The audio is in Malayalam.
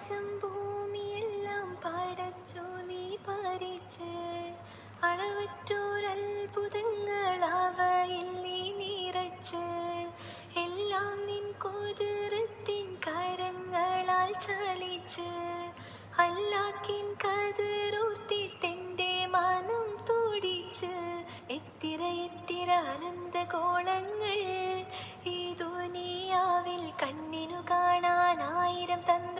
ആകാശം ഭൂമിയെല്ലാം പടച്ചു നീ ഭരിച്ച് അളവറ്റോരത്ഭുതങ്ങൾ അവയിൽ നീ നിറച്ച് എല്ലാം നിൻ കുതിരത്തിൻ കരങ്ങളാൽ ചലിച്ച് അല്ലാക്കിൻ കതിരൂർത്തിട്ടെൻ്റെ മനം തുടിച്ച് എത്തിര എത്തിര അനന്തഗോളങ്ങൾ ഈ ദുനിയാവിൽ കണ്ണിനു കാണാൻ 1000 തന്ന